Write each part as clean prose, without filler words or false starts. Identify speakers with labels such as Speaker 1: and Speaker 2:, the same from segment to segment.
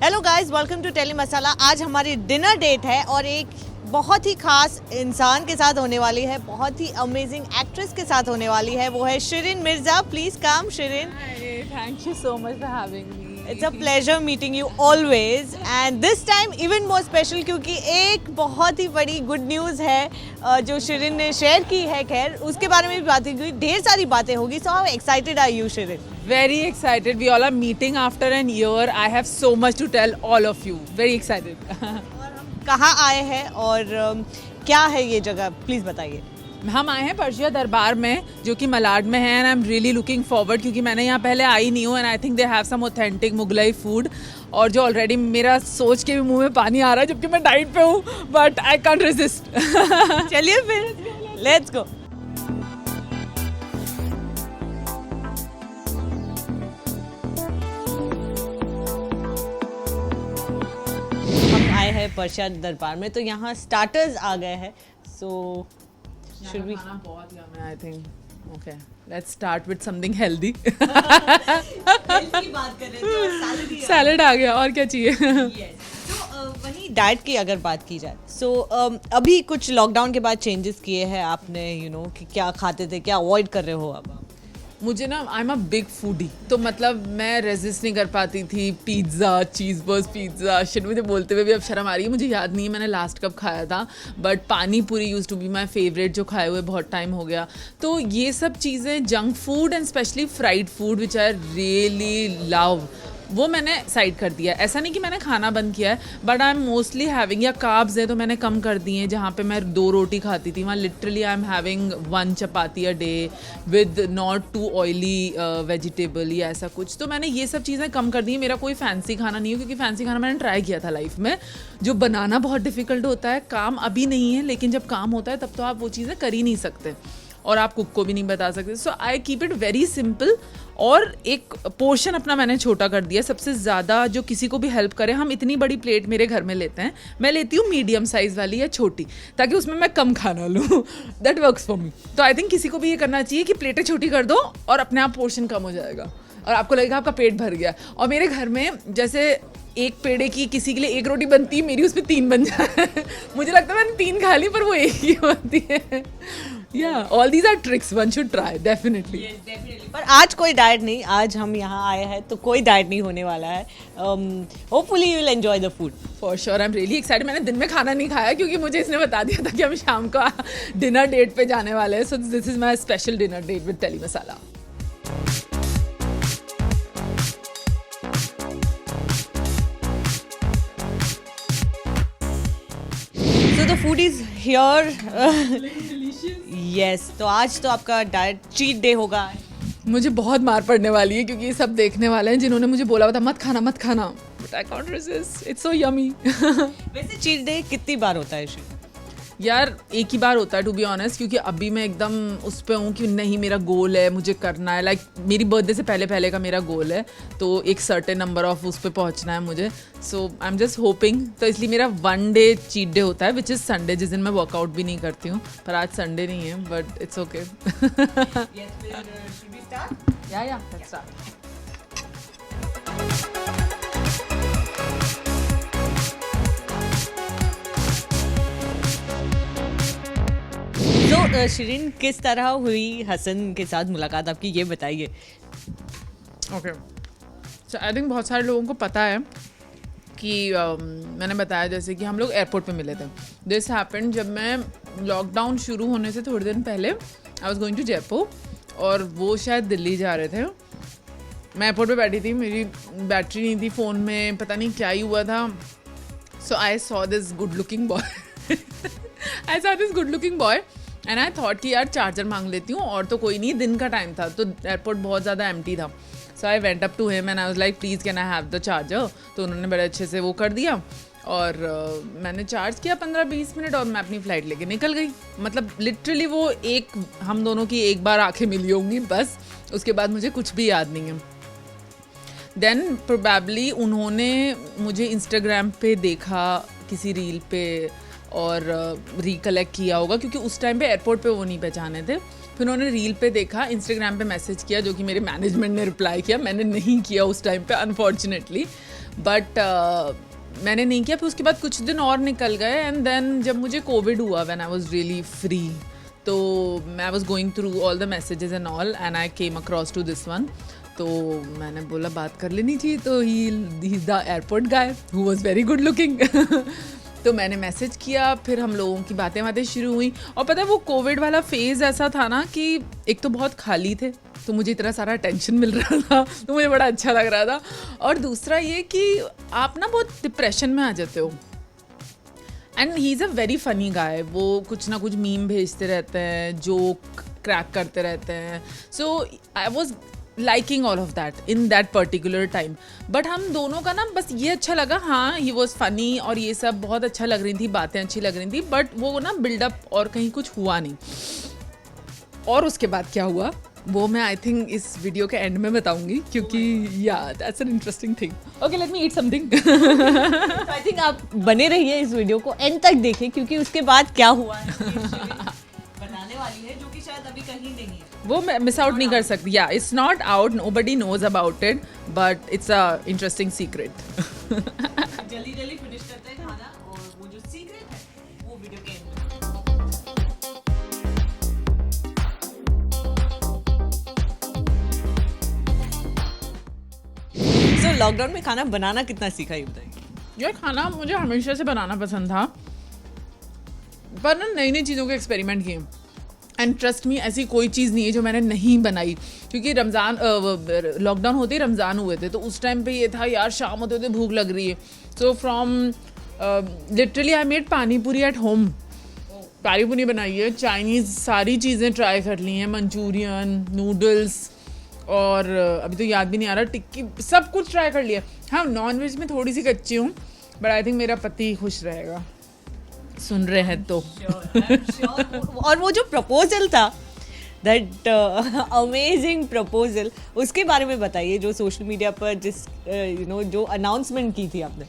Speaker 1: Hello guys, welcome to Tele Masala. आज हमारी dinner date है और एक बहुत ही खास इंसान के साथ होने वाली है, बहुत ही अमेजिंग एक्ट्रेस के साथ होने वाली है। वो है Shirin Mirza. Please come Shirin.
Speaker 2: Thank you so much for having me.
Speaker 1: It's a pleasure meeting you always and this time even more special क्योंकि एक बहुत ही बड़ी गुड न्यूज़ है जो शिरीन ने शेयर की है। खैर उसके बारे में भी बातें हुई, ढेर सारी बातें होगी। So how excited are you Shireen?
Speaker 2: Very excited. We all are meeting after an year. I have so much to tell all of you. Very excited.
Speaker 1: कहाँ आए हैं और क्या है ये जगह, प्लीज़ बताइए।
Speaker 2: हम आए हैं पर्शिया दरबार में जो कि मलाड में है and I am really looking forward क्योंकि मैंने यहाँ पहले आई नहीं हूँ and I think they have some authentic Mughlai food और जो ऑलरेडी मेरा सोच के भी मुंह में पानी आ रहा है जबकि मैं डाइट पे हूँ बट आई कांट रेजिस्ट।
Speaker 1: चलिए फिर लेट्स गो। हम आए हैं पर्शिया दरबार में तो यहाँ स्टार्टर्स आ गए हैं। सो should we
Speaker 2: बहुत yummy I think. Okay, let's start with something healthy.
Speaker 1: Health की बात कर रहे थे और सैलड ही
Speaker 2: सैलड आ गया और क्या चाहिए?
Speaker 1: तो वहीं डाइट की अगर बात की जाए सो अभी कुछ लॉकडाउन के बाद चेंजेस किए हैं आपने, कि क्या खाते थे, क्या अवॉइड कर रहे हो अब आप?
Speaker 2: मुझे ना I am a big foodie तो मतलब मैं रेजिस्ट नहीं कर पाती थी पिज़्ज़ा चीज़ बर्स्ट पिज़्ज़ा शिट। मुझे बोलते हुए भी अब शर्म आ रही है, मुझे याद नहीं है मैंने लास्ट कब खाया था but pani puri used to be my favourite जो खाए हुए बहुत टाइम हो गया। तो ये सब चीज़ें junk food and specially fried food which I really love वो मैंने साइड कर दिया। ऐसा नहीं कि मैंने खाना बंद किया है but I am mostly having या कार्ब्स है तो मैंने कम कर दिए हैं। जहाँ पे मैं 2 रोटी खाती थी वहाँ literally I am having 1 chapati a day with not too oily vegetable या ऐसा कुछ। तो मैंने ये सब चीज़ें कम कर दी हैं। मेरा कोई फैंसी खाना नहीं है क्योंकि फैंसी खाना मैंने ट्राई किया था लाइफ में जो बनाना बहुत डिफिकल्ट होता है। काम अभी नहीं है लेकिन जब काम होता है तब तो आप वो चीज़ें कर ही नहीं सकते और आप कुक को भी नहीं बता सकते। So I keep it very simple और एक पोर्शन अपना मैंने छोटा कर दिया। सबसे ज़्यादा जो किसी को भी हेल्प करे, हम इतनी बड़ी प्लेट मेरे घर में लेते हैं, मैं लेती हूँ मीडियम साइज़ वाली या छोटी ताकि उसमें मैं कम खाना लूँ। That works for me. तो आई थिंक किसी को भी ये करना चाहिए कि प्लेटें छोटी कर दो और अपने आप पोर्शन कम हो जाएगा और आपको लगेगा आपका पेट भर गया। और मेरे घर में जैसे एक पेड़े की किसी के लिए 1 रोटी बनती है, मेरी उसमें 3 बन जाए। मुझे लगता है मैंने 3 खा ली पर वो एक ही बनती है। Yeah, all these are tricks one should try definitely.
Speaker 1: Yes, definitely. पर आज कोई डाइट नहीं, आज हम यहाँ आए हैं तो कोई डाइट नहीं होने वाला है। Hopefully you will enjoy the food.
Speaker 2: For sure, I'm really excited. मैंने दिन में खाना नहीं खाया क्योंकि मुझे इसने बता दिया था कि हम शाम को डिनर डेट पे जाने वाले हैं। So this is my special dinner date with Teli Masala.
Speaker 1: So the food is here. Yes, तो आज तो आपका डाइट चीट डे होगा।
Speaker 2: मुझे बहुत मार पड़ने वाली है क्योंकि ये सब देखने वाले हैं जिन्होंने मुझे बोला था मत खाना मत खाना but I can't resist, it's so yummy.
Speaker 1: वैसे चीट डे कितनी बार होता है?
Speaker 2: यार एक ही बार होता है टू बी ऑनेस्ट क्योंकि अभी मैं एकदम उस पे हूँ कि नहीं मेरा गोल है, मुझे करना है। लाइक मेरी बर्थडे से पहले का मेरा गोल है तो एक सर्टेन नंबर ऑफ उस पे पहुँचना है मुझे। सो आई एम जस्ट होपिंग। तो इसलिए मेरा 1 डे चीट डे होता है विच इज़ संडे जिस दिन मैं वर्कआउट भी नहीं करती हूँ। पर आज संडे नहीं है बट इट्स ओके। या लेट्स स्टार्ट।
Speaker 1: तो शिरीन किस तरह हुई हसन के साथ मुलाकात आपकी, ये बताइए।
Speaker 2: ओके सो आई थिंक बहुत सारे लोगों को पता है कि मैंने बताया जैसे कि हम लोग एयरपोर्ट पे मिले थे। दिस हैपेंड जब मैं लॉकडाउन शुरू होने से थोड़े दिन पहले I was going to Jaipur और वो शायद दिल्ली जा रहे थे। मैं एयरपोर्ट पे बैठी थी, मेरी बैटरी नहीं थी फ़ोन में, पता नहीं क्या ही हुआ था। So I saw this good looking boy and I thought कि यार चार्जर मांग लेती हूँ और तो कोई नहीं, दिन का टाइम था तो एयरपोर्ट बहुत ज़्यादा एम्प्टी था। So I went up to him and I was like please can I have the charger. तो उन्होंने बड़े अच्छे से वो कर दिया और मैंने चार्ज किया 15-20 मिनट और मैं अपनी फ़्लाइट लेके निकल गई। मतलब लिटरली वो हम दोनों की एक बार आंखें मिली होंगी बस, उसके बाद मुझे कुछ भी याद नहीं है। देन प्रोबेबली उन्होंने मुझे इंस्टाग्राम पे देखा किसी रील पे और रिकलेक्ट किया होगा क्योंकि उस टाइम पे एयरपोर्ट पे वो नहीं पहचाने थे। फिर उन्होंने रील पे देखा, इंस्टाग्राम पे मैसेज किया जो कि मेरे मैनेजमेंट ने रिप्लाई किया, मैंने नहीं किया उस टाइम पे अनफॉर्चुनेटली। बट मैंने नहीं किया। फिर उसके बाद कुछ दिन और निकल गए एंड देन जब मुझे कोविड हुआ when I was really free, तो मैं was going through all the messages and all and I came across to this one. तो मैंने बोला बात कर लेनी चाहिए, तो he is the airport guy who was very good looking. तो मैंने मैसेज किया, फिर हम लोगों की बातें शुरू हुई। और पता है वो कोविड वाला फेज़ ऐसा था ना कि एक तो बहुत खाली थे, तो मुझे इतना सारा अटेंशन मिल रहा था, तो मुझे बड़ा अच्छा लग रहा था। और दूसरा ये कि आप ना बहुत डिप्रेशन में आ जाते हो। And he is a very funny guy, वो कुछ ना कुछ मीम भेजते रहते हैं, जोक क्रैक करते रहते हैं। So I was liking all of that in that particular time. But हम दोनों का ना बस ये अच्छा लगा, हाँ ही वॉज फ़नी और ये सब बहुत अच्छा लग रही थी, बातें अच्छी लग रही थी, बट वो ना बिल्डअप और कहीं कुछ हुआ नहीं। और उसके बाद क्या हुआ वो मैं आई थिंक इस वीडियो के एंड में बताऊंगी, क्योंकि या that's an interesting thing. Okay let me eat something.
Speaker 1: I think आप बने रहिए इस वीडियो को एंड तक देखें, क्योंकि उसके बाद क्या हुआ है बनाने वाली है, जो कि शायद अभी कहीं नहीं है,
Speaker 2: वो मैं मिस आउट नहीं कर सकती। या it's not out, nobody knows about it, but it's a interesting secret.
Speaker 1: जल्दी जल्दी फिनिश करते हैं खाना, और वो जो सीक्रेट है वो वीडियो के एंड में। तो लॉकडाउन में खाना बनाना कितना सीखा, ये बताइए।
Speaker 2: यार खाना मुझे हमेशा से बनाना पसंद था, पर ना नई नई चीज़ों के एक्सपेरिमेंट किए। एंड ट्रस्ट मी, ऐसी कोई चीज़ नहीं है जो मैंने नहीं बनाई, क्योंकि रमज़ान लॉकडाउन होते ही रमज़ान हुए थे, तो उस टाइम पे ये था यार शाम होते होते भूख लग रही है। So from literally I made पानी पूरी एट होम। पानी पूरी बनाई है, चाइनीज़ सारी चीज़ें ट्राई कर ली हैं, मंचूरियन, नूडल्स, और अभी तो याद भी नहीं आ रहा, टिक्की, सब कुछ ट्राई कर लिया। हाँ नॉन वेज में थोड़ी सी कच्ची हूँ, बट आई थिंक मेरा पति खुश रहेगा सुन रहे हैं तो।
Speaker 1: और वो जो प्रपोजल था, दैट अमेजिंग प्रपोजल, उसके बारे में बताइए, जो सोशल मीडिया पर जिस जो अनाउंसमेंट की थी आपने।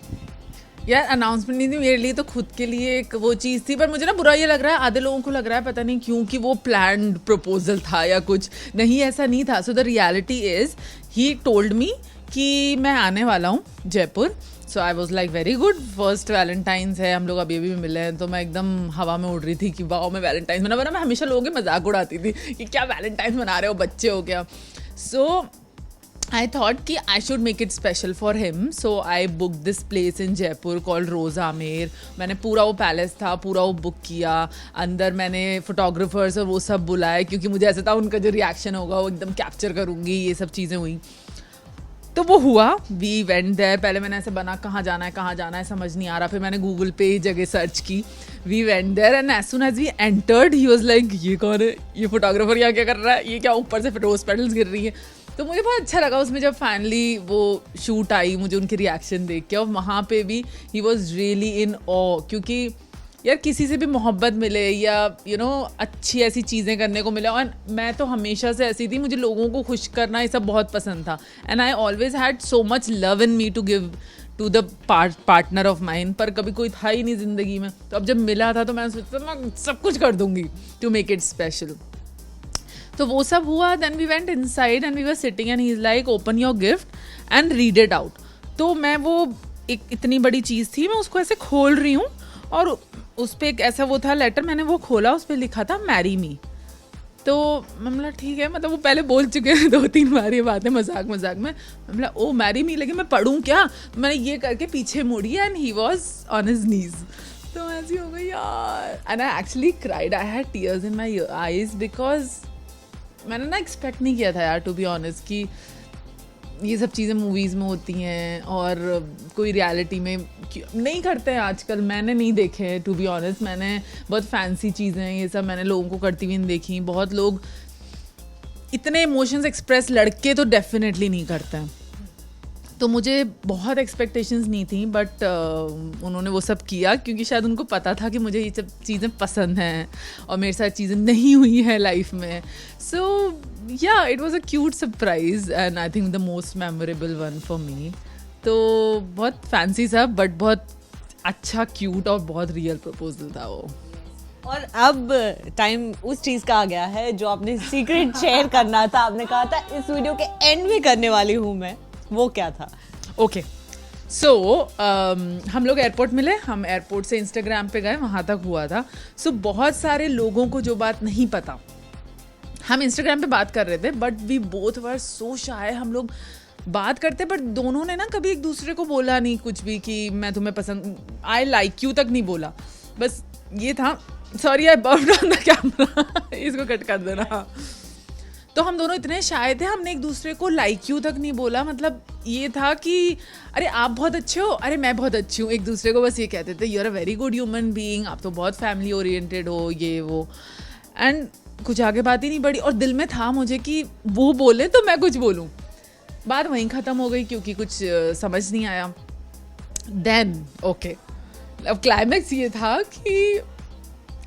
Speaker 2: यार अनाउंसमेंट नहीं थी मेरे लिए, तो खुद के लिए एक वो चीज़ थी, पर मुझे ना बुरा ये लग रहा है, आधे लोगों को लग रहा है पता नहीं क्यों कि वो प्लान्ड प्रपोजल था या कुछ नहीं, ऐसा नहीं था। So the reality is he told me कि मैं आने वाला हूँ Jaipur. So I was like very good, first Valentine's है, हम लोग अभी अभी मिले हैं, तो मैं एकदम हवा में उड़ रही थी कि वाह मैं वैलेंटाइंस मना। मैं हमेशा लोगों के मजाक उड़ाती थी कि क्या वैलेंटाइंस मना रहे हो, बच्चे हो क्या। सो I thought कि I should make it special for him, so I booked this place in Jaipur called Rose Amer। मैंने पूरा वो पैलेस था, पूरा वो बुक किया, अंदर मैंने फोटोग्राफर्स और वो सब बुलाए, क्योंकि मुझे ऐसा था उनका जो रिएक्शन होगा वो एकदम कैप्चर करूँगी, ये सब चीज़ें हुई। तो वो हुआ, वी वेंट देयर। पहले मैंने ऐसे बना कहाँ जाना है समझ नहीं आ रहा, फिर मैंने गूगल पे जगह सर्च की, we went there and as soon as we entered he was like ये कौन है, ये फोटोग्राफर यहाँ क्या कर रहा है, ये क्या ऊपर से रोज पेटल्स गिर रही है। तो मुझे बहुत अच्छा लगा उसमें जब फाइनली वो शूट आई, मुझे उनके रिएक्शन देख के। और वहाँ पे भी ही वॉज रियली इन ऑ, क्योंकि यार किसी से भी मोहब्बत मिले या अच्छी ऐसी चीज़ें करने को मिले, और मैं तो हमेशा से ऐसी थी, मुझे लोगों को खुश करना ये सब बहुत पसंद था। And I always had so much love in me to give to the partner of mine, पर कभी कोई था ही नहीं ज़िंदगी में। तो अब जब मिला था तो मैंने सोचा मैं सब कुछ कर दूँगी टू मेक इट स्पेशल। तो वो सब हुआ, then we went inside and we were sitting and he is like open your gift and read it out. तो मैं वो एक इतनी बड़ी चीज़ थी, मैं उसको ऐसे खोल रही हूँ और उस पर एक ऐसा वो था लेटर, मैंने वो खोला, उस पर लिखा था मैरी मी। तो मैं बोला ठीक है, मतलब वो पहले बोल चुके हैं 2-3 बार ये बातें मजाक में। मैं बोला ओ मैरी मी, लेकिन मैं पढ़ूँ क्या, मैंने ये करके पीछे मुड़ी and he was on his knees. तो ऐसी हो गई यार, and I actually cried, I had tears in my eyes, because मैंने ना एक्सपेक्ट नहीं किया था यार, टू बी ऑनेस्ट, कि ये सब चीज़ें मूवीज़ में होती हैं और कोई रियलिटी में नहीं करते हैं आजकल। मैंने नहीं देखे हैं टू बी ऑनेस्ट, मैंने बहुत फैंसी चीज़ें ये सब मैंने लोगों को करती हुई नहीं देखी। बहुत लोग इतने इमोशंस एक्सप्रेस लड़के तो डेफिनेटली नहीं करते हैं, तो मुझे बहुत एक्सपेक्टेशंस नहीं थी, बट उन्होंने वो सब किया क्योंकि शायद उनको पता था कि मुझे ये सब चीज़ें पसंद हैं और मेरे साथ चीज़ें नहीं हुई हैं लाइफ में। सो या it was a cute surprise and I think the most memorable one for me. तो बहुत फैंसी सा बट बहुत अच्छा, क्यूट और बहुत रियल प्रपोजल था वो।
Speaker 1: और अब टाइम उस चीज़ का आ गया है जो आपने सीक्रेट शेयर करना था, आपने कहा था इस वीडियो के एंड में करने वाली हूँ मैं, वो क्या था?
Speaker 2: ओके, सो हम लोग एयरपोर्ट मिले, हम एयरपोर्ट से इंस्टाग्राम पे गए, वहाँ तक हुआ था. सो बहुत सारे लोगों को जो बात नहीं पता, हम इंस्टाग्राम पे बात कर रहे थे बट वी बोथ वर सो शाय. हम लोग बात करते बट दोनों ने ना कभी एक दूसरे को बोला नहीं कुछ भी कि मैं तुम्हें पसंद, आई लाइक यू तक नहीं बोला. बस ये था. Sorry I bird on the camera, इसको कट कर देना. तो हम दोनों इतने शाय थे, हमने एक दूसरे को लाइक यू तक नहीं बोला. मतलब ये था कि अरे आप बहुत अच्छे हो, अरे मैं बहुत अच्छी हूँ. एक दूसरे को बस ये कहते थे you are a very good human being, आप तो बहुत फैमिली ओरिएंटेड हो, ये वो. एंड कुछ आगे बात ही नहीं बढ़ी. और दिल में था मुझे कि वो बोले तो मैं कुछ बोलूँ. बात वहीं ख़त्म हो गई क्योंकि कुछ समझ नहीं आया. देन ओके, अब क्लाइमैक्स ये था कि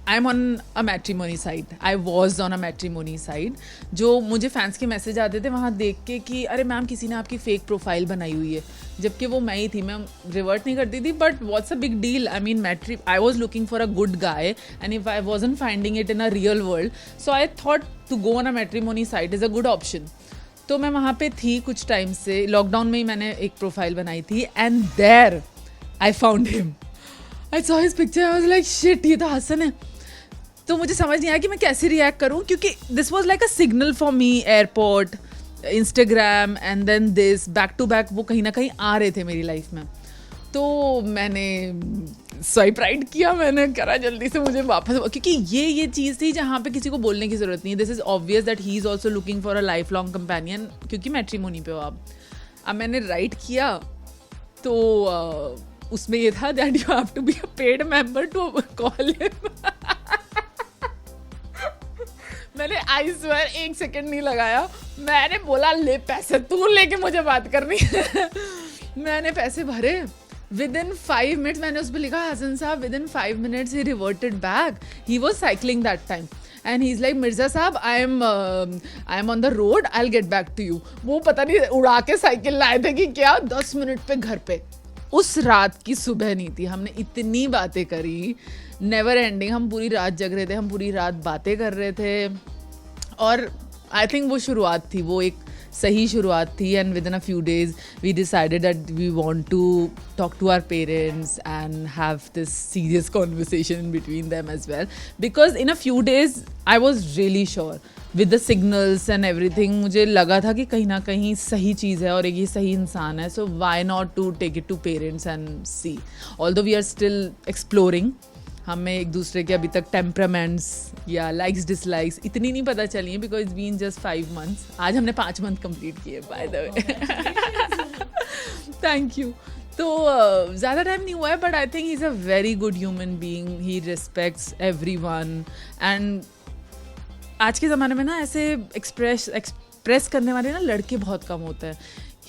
Speaker 2: आई am on a matrimony site, I was on a matrimony site. जो मुझे फैंस के मैसेज आते थे वहाँ देख के कि अरे मैम किसी ने आपकी फेक प्रोफाइल बनाई हुई है, जबकि वो मैं ही थी. मैं रिवर्ट नहीं करती थी but what's a big deal. I mean I was looking for a good guy and if I wasn't finding it in a real world, so I thought to go on a matrimony site is a good option. तो मैं वहाँ पे थी कुछ time से, lockdown में ही मैंने एक प्रोफाइल बनाई थी and there I found him. I saw his picture, I was like shit, ये तो हसन है. तो मुझे समझ नहीं आया कि मैं कैसे रिएक्ट करूं क्योंकि this was like a signal for me. Airport, Instagram and then this, back to back वो कहीं ना कहीं आ रहे थे मेरी लाइफ में. तो मैंने स्वाइप राइट किया, मैंने करा जल्दी से मुझे वापस, क्योंकि ये चीज़ थी जहाँ पे किसी को बोलने की ज़रूरत नहीं है. This is obvious that he is also looking for a life long companion, क्योंकि मैट्रीमोनी पे हो आप. अब मैंने राइट किया तो उसमें ये था that you have to be a paid member to call him. मैंने आई स्वेयर 1 सेकंड नहीं लगाया, मैंने बोला ले पैसे, तू लेके मुझे बात करनी है. मैंने पैसे भरे. विद इन 5 मिनट्स मैंने उस पर लिखा हसन साहब, विद इन 5 मिनट्स ही reverted back. He was cycling that time and he is like Mirza साहब I am on the road, I will get back to you. वो पता नहीं उड़ा के साइकिल लाए थे कि क्या, 10 मिनट पे घर पे. उस रात की सुबह नहीं थी, हमने इतनी बातें करी, नेवर एंडिंग. हम पूरी रात जग रहे थे, हम पूरी रात बातें कर रहे थे. और आई थिंक वो शुरुआत थी, वो एक सही शुरुआत थी. And within a few days we decided that we want to talk to our parents and have this serious conversation between them as well, because in a few days I was really sure with the signals and everything. मुझे लगा था कि कहीं ना कहीं सही चीज़ है और एक ये सही इंसान है. So why not to take it to parents and see. Although we are still exploring, हमें एक दूसरे के अभी तक टेम्परामेंट्स या लाइक्स डिसलाइक्स इतनी नहीं पता चली है, because it's been just 5 months. आज हमने 5 मंथ कंप्लीट किए by the way. Thank you. तो ज़्यादा टाइम नहीं हुआ है but I think he is a very good human being. He respects everyone. And आज के ज़माने में ना ऐसे एक्सप्रेस करने वाले ना लड़के बहुत कम होते हैं.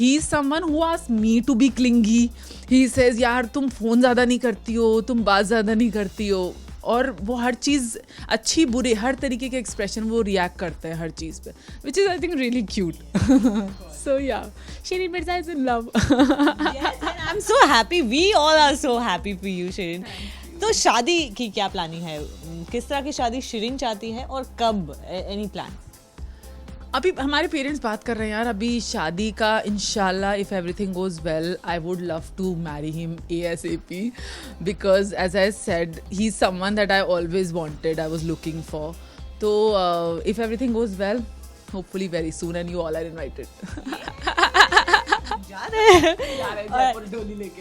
Speaker 2: He is someone who asked me to be clingy. He says यार तुम फ़ोन ज़्यादा नहीं करती हो, तुम बात ज़्यादा नहीं करती हो. और वो हर चीज़ अच्छी बुरी हर तरीके के एक्सप्रेशन वो रिएक्ट करते हैं हर चीज़ पे, which is I think really cute. So yeah Shireen Mirza is in love.
Speaker 1: Yes, and I'm so happy. We all are so happy for you, Shirin. तो शादी की क्या प्लानिंग है? किस तरह की शादी शिरीन चाहती है और कब? Any plan?
Speaker 2: अभी हमारे पेरेंट्स बात कर रहे हैं यार अभी शादी का. इंशाल्लाह if everything goes well I would love to marry him ASAP, because as I said he is someone that I always wanted, I was looking for. तो if everything goes well hopefully very soon and you all are invited.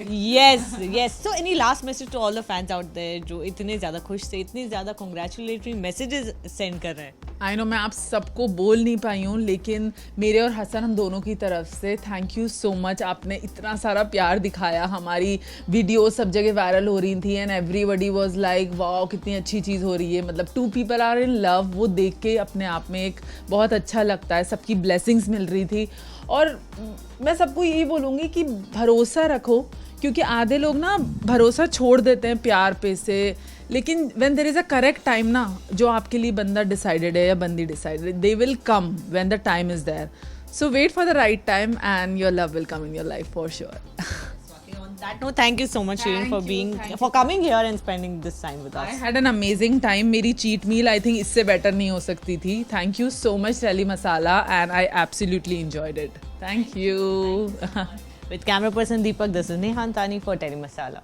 Speaker 1: Yes, yes. So any last message to all the fans out there जो इतने ज़्यादा खुश थे, इतनी ज़्यादा congratulatory messages send कर रहे हैं?
Speaker 2: आई नो मैं आप सबको बोल नहीं पाई हूँ, लेकिन मेरे और हसन हम दोनों की तरफ से थैंक यू सो मच. आपने इतना सारा प्यार दिखाया, हमारी वीडियो सब जगह वायरल हो रही थी and everybody was like wow कितनी अच्छी चीज़ हो रही है. मतलब 2 people आर इन लव, वो देख के अपने आप में एक बहुत अच्छा लगता है. सबकी ब्लेसिंग्स मिल रही थी. और मैं सबको यही बोलूँगी कि भरोसा रखो, क्योंकि आधे लोग ना भरोसा छोड़ देते हैं प्यार पे से, लेकिन when there is a correct time ना, जो आपके लिए बंदा डिसाइडेड है या बंदी decided, they will come when the time is there. So wait for the right time and your love will come in your life for sure.
Speaker 1: That note, thank you so much, Shirin, for coming here and spending this time with us.
Speaker 2: I had an amazing time. मेरी cheat meal I think इससे better नहीं हो सकती थी. Thank you so much Reli Masala and I absolutely enjoyed it. Thank you.
Speaker 1: With camera person Deepak, this is Neha Antani for Teri Masala.